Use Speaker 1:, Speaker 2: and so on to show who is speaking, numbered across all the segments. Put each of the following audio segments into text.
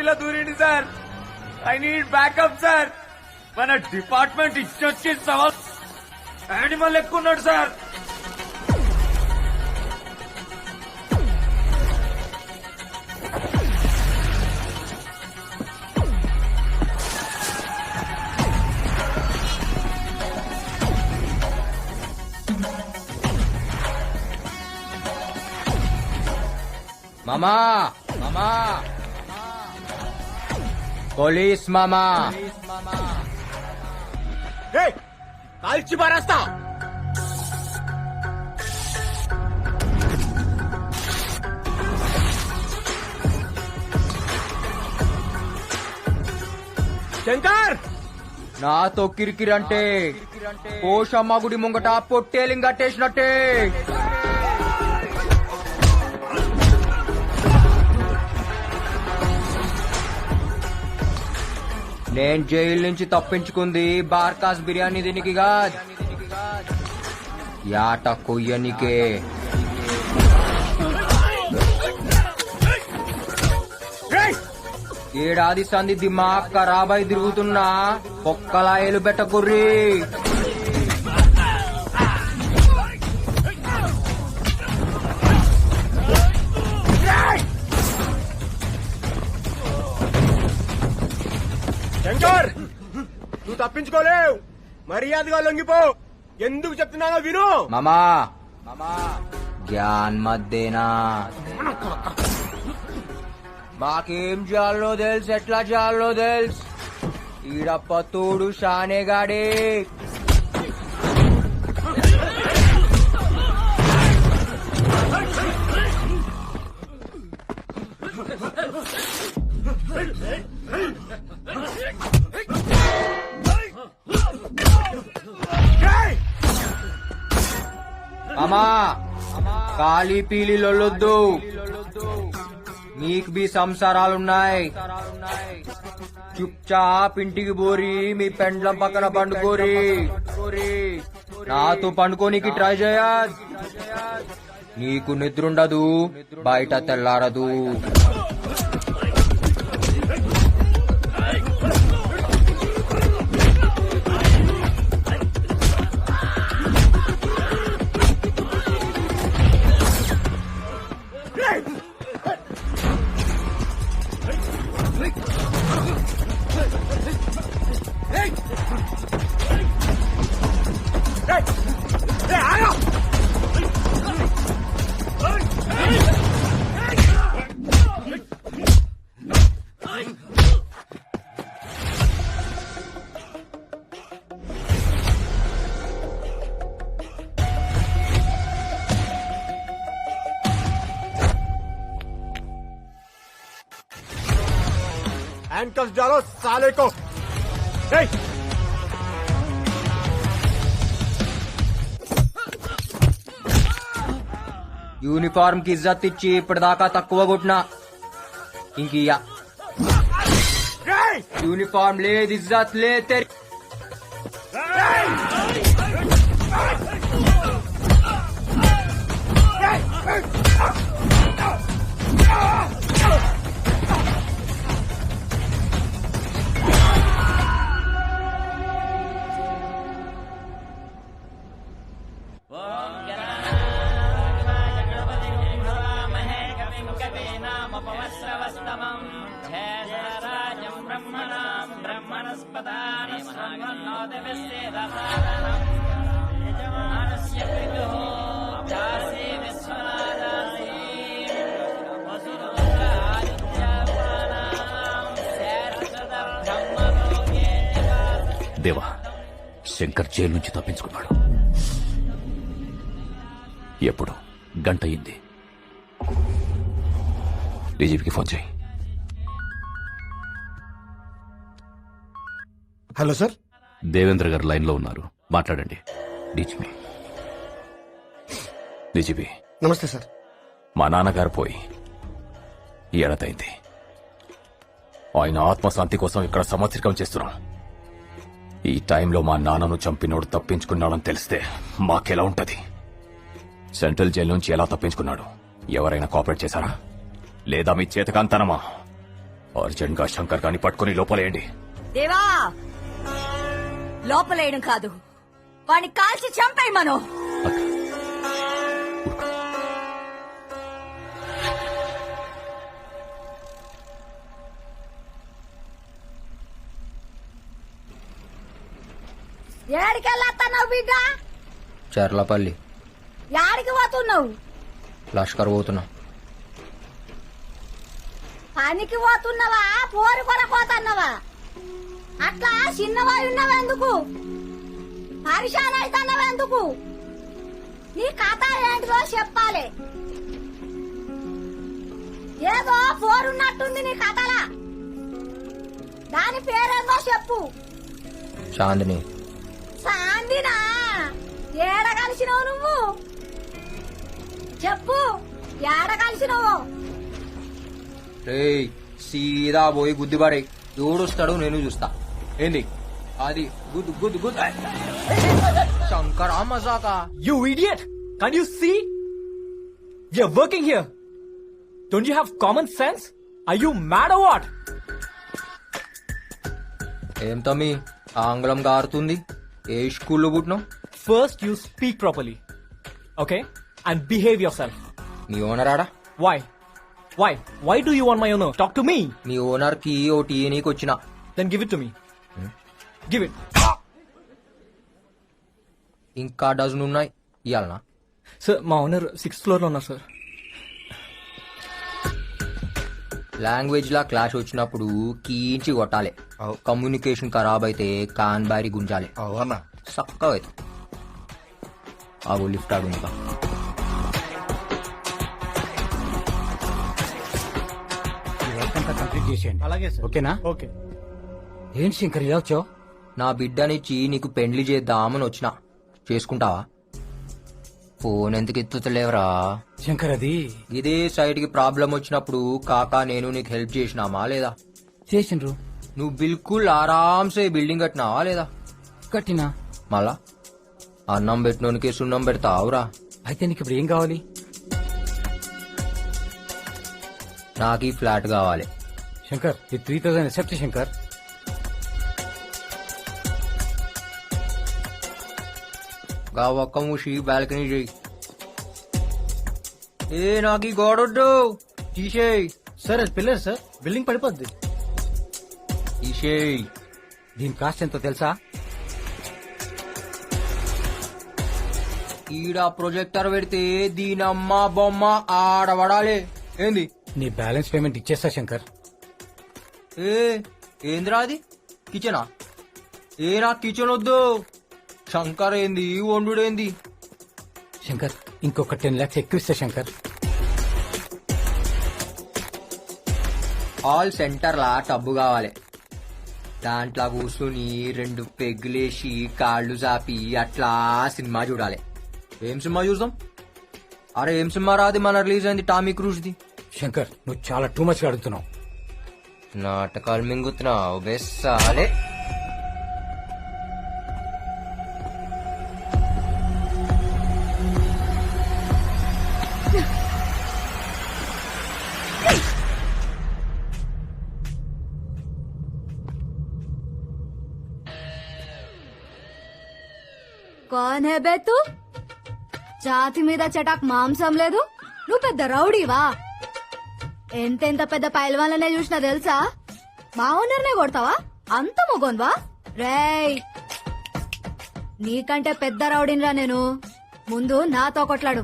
Speaker 1: ఫ్యాక్టరీలో దూరింది sir. I need backup sir. మన డిపార్ట్మెంట్ ఇచ్చొచ్చి సవాల్ యానిమల్ ఎక్కున్నాడు సార్.
Speaker 2: మామా మామా పోలీస్ మామా
Speaker 1: కాల్చి పారేస్తా.
Speaker 2: శంకర్ నాతో కిరికిరంటే పోషమ్మ గుడి ముంగట పొట్టేలింగ్ కట్టేసినట్టే. నేను జైలు నుంచి తప్పించుకుంది బార్కాస్ బిర్యానీ దీనికి యాట కొయ్యనికే. ఏడాది సంది దిమాగ్ ఖరాబై తిరుగుతున్నా పొక్కలాయలు బెట్టకుర్రి.
Speaker 1: శంకర్ నువ్వు తప్పించుకోలేవు. మర్యాదగా లొంగిపో. ఎందుకు చెప్తున్నానో విను.
Speaker 2: మామా మామా జ్ఞాన్ మధ్యేనా మాకేం చేయాలో తెలుసు, ఎట్లా చేయాలో తెలుసు. ఈడప్ప తోడు షానేగాడే. అమ్మా కాళీ పీలి లొల్లొద్దు. మీకు బి సంసారాలున్నాయి. చుప్చాప్ ఇంటికి పోరి మీ పెండ్లం పక్కన పండుకోరి. నాతో పండుకోనికి ట్రై చేయద్. నీకు నిద్రుండదు, బయట తెల్లారదు.
Speaker 1: हैंडकफ डालो साले को.
Speaker 2: యూనిఫామ్ కి ఇజ్జత్ ఇచ్చి ఇప్పటిదాకా తక్కువ కొట్టినా ఇంకియా. యూనిఫామ్ లేదు, ఇజ్జత్ లేదు.
Speaker 3: దేవా, శంకర్ జైలు నుంచి తప్పించుకున్నాడు. ఎప్పుడు? గంట అయింది. డీజీపీకి ఫోన్ చేయి.
Speaker 1: హలో సార్,
Speaker 3: దేవేంద్ర గారు లైన్ లో ఉన్నారు, మాట్లాడండి. డీజీపీ
Speaker 1: నమస్తే సార్.
Speaker 3: మా నాన్నగారు పోయి ఏడాదైంది. ఆయన ఆత్మశాంతి కోసం ఇక్కడ సంవత్సరికం చేస్తున్నాం. ఈ టైంలో మా నాన్నను చంపినోడు తప్పించుకున్నాడని తెలిస్తే మాకెలా ఉంటది? సెంట్రల్ జైలు నుంచి ఎలా తప్పించుకున్నాడు? ఎవరైనా కోఆపరేట్ చేశారా? లేదా మీ చేతకాంతనమా? అర్జెంట్ గా శంకర్ గాని పట్టుకుని లోపలేయండి.
Speaker 4: దేవా లోపలేయడం కాదు, వాణ్ణి కాల్చి చంపేయి మనం.
Speaker 3: అక్క,
Speaker 4: ఏడికెళ్ళాస్తున్నావు బిడ్డ?
Speaker 2: చర్లపల్లి
Speaker 4: యాడికి పోతున్నావు?
Speaker 2: లష్కర్ పోతున్నా.
Speaker 4: పనికి పోతున్నావా, పోరు కొరపోతున్నావా? అట్లా చిన్నవాయి ఉన్నావెందుకు? పరిశాన్ అవుతున్నావెందుకు? నీ కథ ఏంటిదో చెప్పాలి. ఏదో పోరున్నట్టుంది నీ కథలా. దాని పేరేందో చెప్పు.
Speaker 2: చాందిని.
Speaker 4: సాందినా? ఏడ కలిసినావు నువ్వు? చెప్పు, ఏడ కలిసినావు?
Speaker 2: రేయ్ సీదా పోయి గుద్దిపడే. ఎవడొస్తాడు నేను చూస్తా. ఏంది అది? గుద్దు గుద్దు గుద్దు. శంకర్ మజాకా.
Speaker 5: You idiot! Can't you see? We are working here. Don't you have common sense? Are you mad or what?
Speaker 2: ఏం తమ్మి ఆంగ్లం గారుతుంది? ఏ స్కూల్లో పుట్టినావు?
Speaker 5: First, you speak properly. Okay? And behave yourself.
Speaker 2: Me owner ఆడా?
Speaker 5: Why? Why? Why do you want my owner? Talk to me.
Speaker 2: Me owner కి O T నీకు వచ్చిన.
Speaker 5: Then give it to me. Give it.
Speaker 2: ఇంకా dozen ఉన్నాయి ఇయ్యాలనా?
Speaker 5: Sir, మా owner 6th floor లో ఉన్నారు sir.
Speaker 2: Language లా clash వచ్చినప్పుడు కీంచి కొట్టాలి. కమ్యూనికేషన్ ఖరాబ్ అయితే కాన్ బారి గుంజాలి.
Speaker 6: అవునా?
Speaker 2: చక్కగా అయితే ఆగు లిఫ్ట్ ఆడు. ఇంకా
Speaker 7: కంప్లీట్ చేసేయండి.
Speaker 5: అలాగే సార్.
Speaker 7: ఓకేనా?
Speaker 5: ఓకే.
Speaker 7: ఏంటి శంకర్ ఇలా వచ్చావు?
Speaker 2: నా బిడ్డనిచ్చి నీకు పెండ్లి చేద్దామని వచ్చిన. చేసుకుంటావా? ఫోన్ ఎందుకు ఎత్తుతలేవరా?
Speaker 7: శంకర్ అది
Speaker 2: ఇదే సైడ్ కి ప్రాబ్లం వచ్చినప్పుడు కాకా నేను నీకు హెల్ప్ చేసినామా లేదా?
Speaker 7: చేసిండ్రు.
Speaker 2: నువ్వు బిల్కుల్ ఆరాంసే బిల్డింగ్ కట్టినావా లేదా?
Speaker 7: కట్టినా.
Speaker 2: మళ్ళా అన్నం పెట్టినోనికి సున్నం పెడతావురా?
Speaker 7: అయితే నీకు ఇప్పుడు ఏం కావాలి?
Speaker 2: నాకు ఈ ఫ్లాట్ కావాలి.
Speaker 7: శంకర్ ఈ 3000 ఎక్సెప్ట్ శంకర్.
Speaker 2: గా ఒక్క మూసి బాల్కనీ చేయి. ఏ నాకు ఈ గోడొద్దు, తీసేయి.
Speaker 7: సార్ అది పిల్లర్ సార్, బిల్డింగ్ పడిపోద్ది.
Speaker 2: తీసేయి.
Speaker 7: దీని కాస్ట్ ఎంతో తెలుసా?
Speaker 2: ఈడ ప్రొజెక్టర్ పెడితే దీనమ్మ బొమ్మ ఆడబడాలి. ఏంది?
Speaker 7: నీ బ్యాలెన్స్ పేమెంట్ ఇచ్చేస్తా శంకర్.
Speaker 2: ఏ ఏందిరా అది? కిచెనా? ఏ నాకు కిచెన్ వద్దు. శంకర్ ఏంది వండుడేంది?
Speaker 7: శంకర్ ఇంకొక 10 lakhs ఎక్కువ ఇస్తా శంకర్.
Speaker 2: హాల్ సెంటర్ లా టబ్బు కావాలి. దాంట్లో కూర్చుని 2 పెగ్గులేసి కాళ్ళు చాపి అట్లా సినిమా చూడాలి. ఏం సినిమా చూద్దాం? అరే ఏం సినిమా రాది మన రిలీజ్ అయింది టామీ క్రూజ్ది.
Speaker 7: శంకర్ నువ్వు చాలా టూ మచ్ అడుగుతున్నావు.
Speaker 2: నాటకాలు మింగుతున్నావు బెస్సాలే.
Speaker 4: కాన్ హే బే తూ? ఛాతి మీద చటాక్ మాంసం లేదు, నువ్వు పెద్ద రౌడీవా? ఎంతెంత పెద్ద పైల్వాన్లనే చూసినా తెలుసా? మా ఓనర్నే కొడతావా? అంత మొగోన్వా? రేయ్ నీకంటే పెద్ద రౌడీనిరా నేను. ముందు నాతో కొట్లాడు.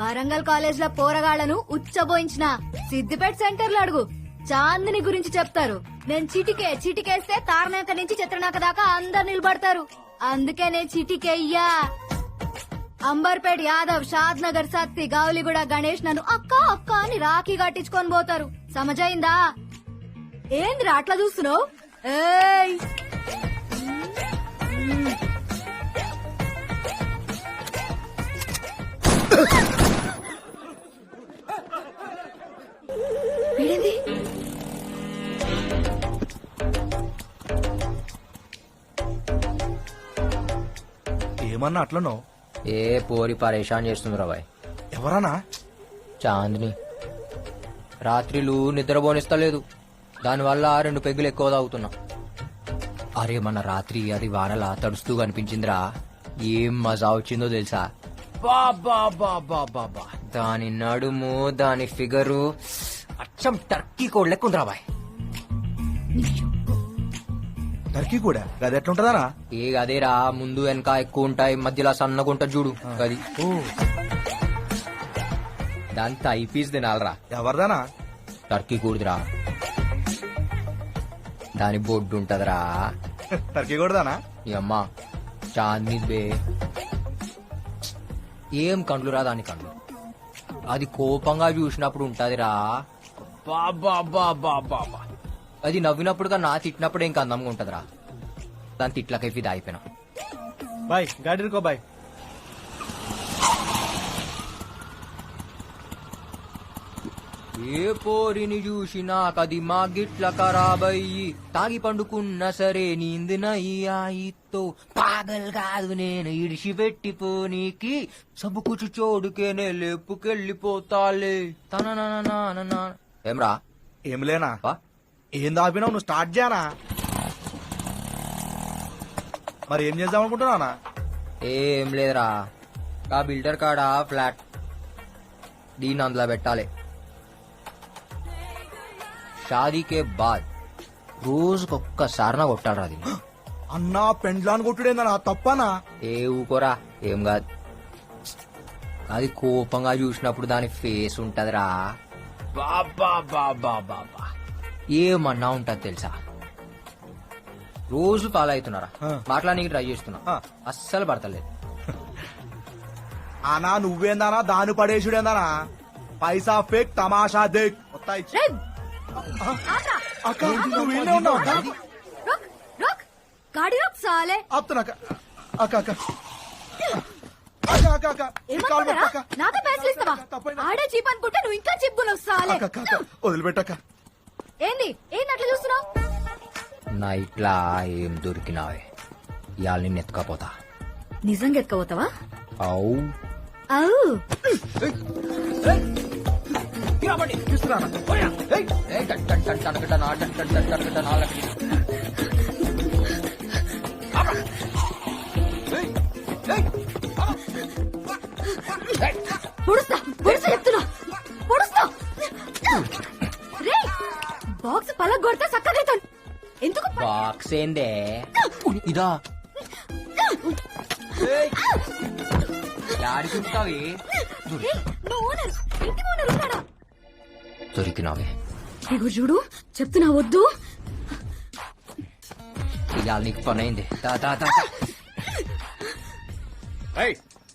Speaker 4: వరంగల్ కాలేజ్ లో పోరగాళ్లను ఉచ్చబోయించిన. సిద్దిపేట సెంటర్ లో అడుగు, చాందిని గురించి చెప్తారు. నేను చిటికేస్తే తారనాక నుంచి చిత్రనాక దాకా అందరు నిలబడతారు. అందుకే నేను చిటికెయ్యా. అంబర్పేట్ యాదవ్, షాద్ నగర్ సత్తి, గావులిగూడ గణేష్ నన్ను అక్క అక్క అని రాఖీ కట్టించుకొని పోతారు. సమజైందా? ఏందిరా అట్లా చూస్తున్నావు? ఏయ్ వీడేంది?
Speaker 6: ఏమన్నా అట్లనో?
Speaker 2: ఏ పోరి పరేషాన్ చేస్తుంది రాబాయ్.
Speaker 6: ఎవరన్నా?
Speaker 2: చాందిని రాత్రిలు నిద్రపోనిస్తలేదు. దానివల్ల 2 పెగ్గులు ఎక్కువ తాగుతున్నా. అరే మన రాత్రి అది వానలా తడుస్తూ కనిపించిందిరా. ఏం మజా వచ్చిందో తెలుసా? బాబా బాబా బాబా, దాని నడుము, దాని ఫిగరు అచ్చం టర్కీ కోడ్ లెక్కుందిరా బాయ్.
Speaker 6: టర్కీ కూడా అది ఎట్లుంటదానా?
Speaker 2: ఏ అదేరా, ముందు వెనక ఎక్కువ ఉంటాయి, మధ్యలో సన్నగా ఉంటుంది చూడు అది. దాంతో ఐపీస్ తినాలరా.
Speaker 6: ఎవరిదానా?
Speaker 2: టర్కీ కూడదురా, దాని బొడ్డు ఉంటదిరా.
Speaker 6: టర్కీ కూడానా?
Speaker 2: ఈ అమ్మ చాందీ బే, ఏం కండ్లు రా దాని కండ్లు. అది కోపంగా చూసినప్పుడు ఉంటదిరా. బాబా బాబా బాబా, అది నవ్వినప్పుడుగా నా తిట్టినప్పుడు ఇంకా అందంగా ఉంటదిరా. దాని తిట్లకై ఫిదా అయిపోయినా.
Speaker 6: బాయ్ గాడి రుకో బాయ్.
Speaker 2: ఏ పోరిని చూసినా కది మా గిట్ల ఖరాబయ్యి, తాగి పండుకున్నా సరే నీందినయ్యాయితో. పాగల్ కాదు నేను ఇడిచిపెట్టిపోనీకి, సబ్బుకుచు చోడుకేనే లేపుకెళ్ళిపోతాలే. తన ఏమ్రా?
Speaker 6: ఏం లేనా?
Speaker 2: వా?
Speaker 6: ఏం దాపినావు? నువ్వు స్టార్ట్ చేయనా? మరి ఏం చేద్దాం అనుకుంటున్నానా?
Speaker 2: ఏం లేదురా, ఆ బిల్డర్ కాడ ఫ్లాట్, దీన్ని అందులో పెట్టాలి. షాదీకే బాద్ రోజుకొక్కసారి నా కొట్టాడు అది.
Speaker 6: అన్నా పెండ్లాన్ని కొట్టుడేందనా? తప్పనా?
Speaker 2: ఏ ఊకోరా, ఏం కాదు. అది కోపంగా చూసినప్పుడు దాని ఫేస్ ఉంటదిరా. బాబా బాబా బాబా, ఏమన్నా ఉంటది తెలుసా? రోజు ఫాలో అవుతున్నారా, మాట్లాడానికి ట్రై చేస్తున్నా, అస్సలు పడతలేదు.
Speaker 6: అనా నువ్వేందానా? దాని పడేసుడేందానా? పైసా ఫేక్, తమాషా దేక్. వస్తాయి. అక్క నువ్వు ఈయనే ఉన్నావు అక్క?
Speaker 4: रुक रुक गाड़ी रुक साले
Speaker 6: ఆపుతున్నా అక్క. అక్క అక్క అక్క అక్క అక్క ఈ కాలు పెట్టు అక్క.
Speaker 4: నాతో పైసలు ఇస్తావా?
Speaker 6: తప్పైంది.
Speaker 4: ఆడే చీప్ అనుకుంటే నువ్వు ఇంకా చిప్పున్నావు సాలే.
Speaker 6: అక్క అక్క అక్క వదిలిపెట్టక్క.
Speaker 4: ఏంది ఏంది అట్లా చూస్తున్నావు?
Speaker 2: నైట్లా ఏం దొరికినావే, ఇవాళ నిన్ను ఎత్తుకపోతా.
Speaker 4: నిజంగా ఎత్తుకోపోతావా?
Speaker 2: అవు
Speaker 4: అవు పొడుస్తా పొడుస్తా చెప్తున్నా, పొడుస్తా. రే బాక్స్ పలగ కొడితే చక్కదైతాను. ఎందుకు
Speaker 2: బాక్స్ ఏందే ఇదా? ఆడుకుంటావి.
Speaker 4: నువ్వు ఓనర్, ఇంటి ఓనర్ ఉన్నాడా?
Speaker 2: దొరికినావే.
Speaker 4: ఇగో చూడు చెప్తున్నా, వద్దు.
Speaker 2: ఇవాళ నీకు పని అయింది.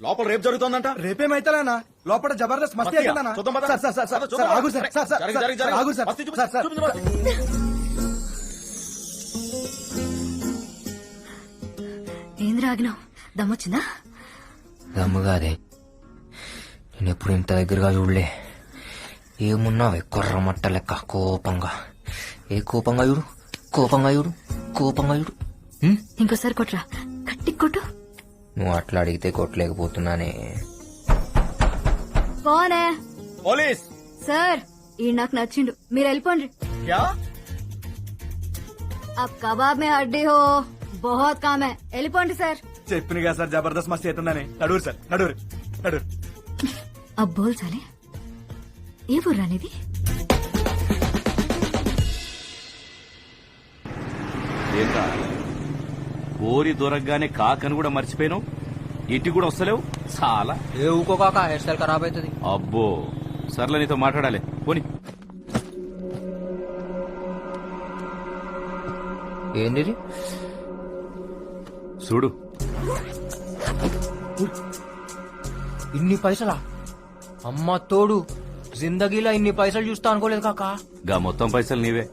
Speaker 3: లోపల రేపు జరుగుతోందంట.
Speaker 6: రేపేమైతేనా? లోపల జబర్దస్త్ మస్తీ అవుతుందన్నా. Sir, sir, sir, sir, sir, ఆగు సార్, సార్, సార్, సార్, ఆగు సార్, సార్, సార్.
Speaker 4: ఏంద్ర ఆగినావు? దమ్మొచ్చిందా?
Speaker 2: దమ్ముగాదే, నేను ఎప్పుడు ఇంత దగ్గరగా చూడలే. ఏమున్నావే కొర్రమట్ట లెక్క కోపంగా. ఏ కోపంగా చూడు, కోపంగా చూడు, కోపంగా చూడు.
Speaker 4: ఇంకోసారి కొట్రా, కట్టి కొట్టు.
Speaker 2: నువ్వు అట్లా అడిగితే కొట్టలేకపోతున్నానే.
Speaker 4: కోనే?
Speaker 6: పోలీస్
Speaker 4: సార్ ఈ నాకు నచ్చిండు, మీరు వెళ్ళిపోండి.
Speaker 6: క్యా?
Speaker 4: అబ్ కబాబ్ మే హడ్డీ హో, బహుత్ కామ్ హై. వెళ్ళిపోండి సార్.
Speaker 6: చెప్పిన కదా సార్ జబర్దస్త్ మస్తీ అవుతుందని. నడురు సార్, నడురు, నడురు.
Speaker 4: అబ్ బోల్ సాలే, ఏ ఊర్రానిది?
Speaker 3: ఏంట్రా ఓరి దొరకగానే కాకని కూడా మర్చిపోయాను, ఇంటికి కూడా వస్తలేవు. చాలా
Speaker 2: ఏ ఊకో కాక, హెయిర్ స్టైల్ ఖరాబ్ అవుతుంది.
Speaker 3: అబ్బో, సర్లే నీతో మాట్లాడాలి పోని.
Speaker 2: ఏంది
Speaker 3: చూడు,
Speaker 2: ఇన్ని పైసలా? అమ్మ తోడు, జిందగీలో ఇన్ని పైసలు చూస్తా అనుకోలేదు కాకా.
Speaker 3: గా మొత్తం పైసలు నీవే.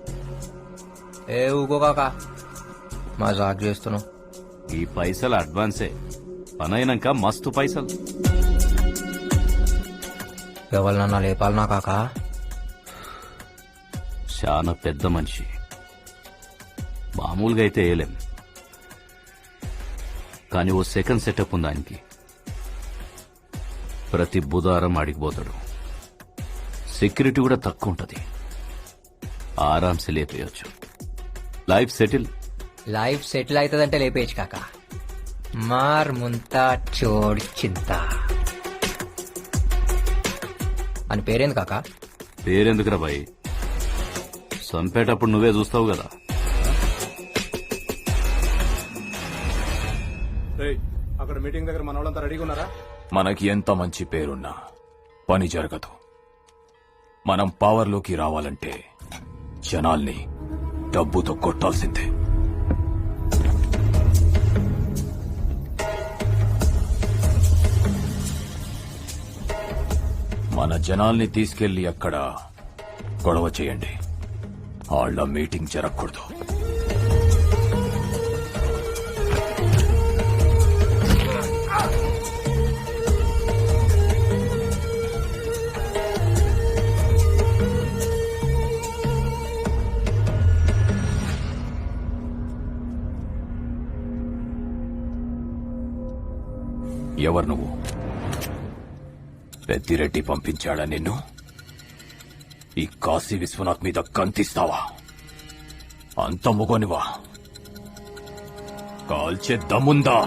Speaker 2: ఏ ఊకో కాకా, మజాక్ చేస్తున్నావు.
Speaker 3: ఈ పైసలు అడ్వాన్సే, పనైనాక మస్తు పైసలు.
Speaker 2: ఎవరినన్నా లేపాలనా కాకా?
Speaker 3: చాలా పెద్ద మనిషి, మామూలుగా అయితే వేయలేం. కానీ ఓ సెకండ్ సెటప్ ఉంది ఆయనకి. ప్రతి బుధవారం ఆడికి పోతాడు. సెక్యూరిటీ కూడా తక్కువ ఉంటది. ఆరాంసే లేపేయచ్చు. Life settle.
Speaker 2: లైఫ్ సెటిల్ అవుతుందంటే లేపేయచ్చు కాక. మార్ ముంతా చోడి చింత అని పేరేంది కాక?
Speaker 3: పేరెందుకురా బాయ్, చంపేటప్పుడు నువ్వే చూస్తావు కదా.
Speaker 6: అక్కడ మీటింగ్ దగ్గర మన వాళ్ళంతా రెడీగా ఉన్నారా?
Speaker 8: మనకి ఎంత మంచి పేరున్నా పని జరగదు. మనం పవర్లోకి రావాలంటే జనాల్ని డబ్బుతో కొట్టాల్సిందే. మన జనాల్ని తీసుకెళ్లి అక్కడ గొడవ చేయండి. వాళ్ళ మీటింగ్ జరగకూడదు. ఎవరు నువ్వు? పెద్దిరెడ్డి పంపించాడా నిన్ను? ఈ కాశీ విశ్వనాథ్ మీద కంతిస్తావా? అంత మొగోనివా? కాల్చే దమ్ముందా?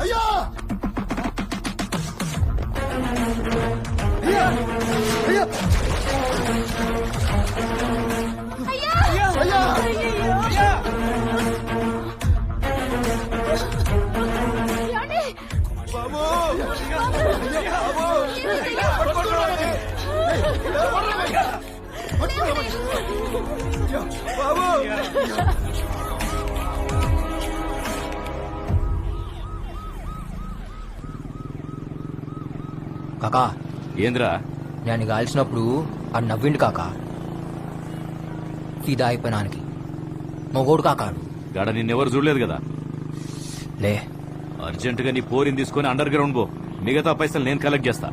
Speaker 6: అయ్యా అయ్యా అయ్యా
Speaker 2: కాకా
Speaker 3: ఏంద్రా?
Speaker 2: నేను కాల్చినప్పుడు ఆ నవ్విండు కాక. ఫిదా అయిపోయినానికి మొగోడు కాకాడు.
Speaker 3: గాడ నిన్నెవరు చూడలేదు కదా.
Speaker 2: లే
Speaker 3: అర్జెంటుగా నీ పోరిని తీసుకుని అండర్ గ్రౌండ్ పో. మిగతా పైసలు నేను కలెక్ట్ చేస్తా.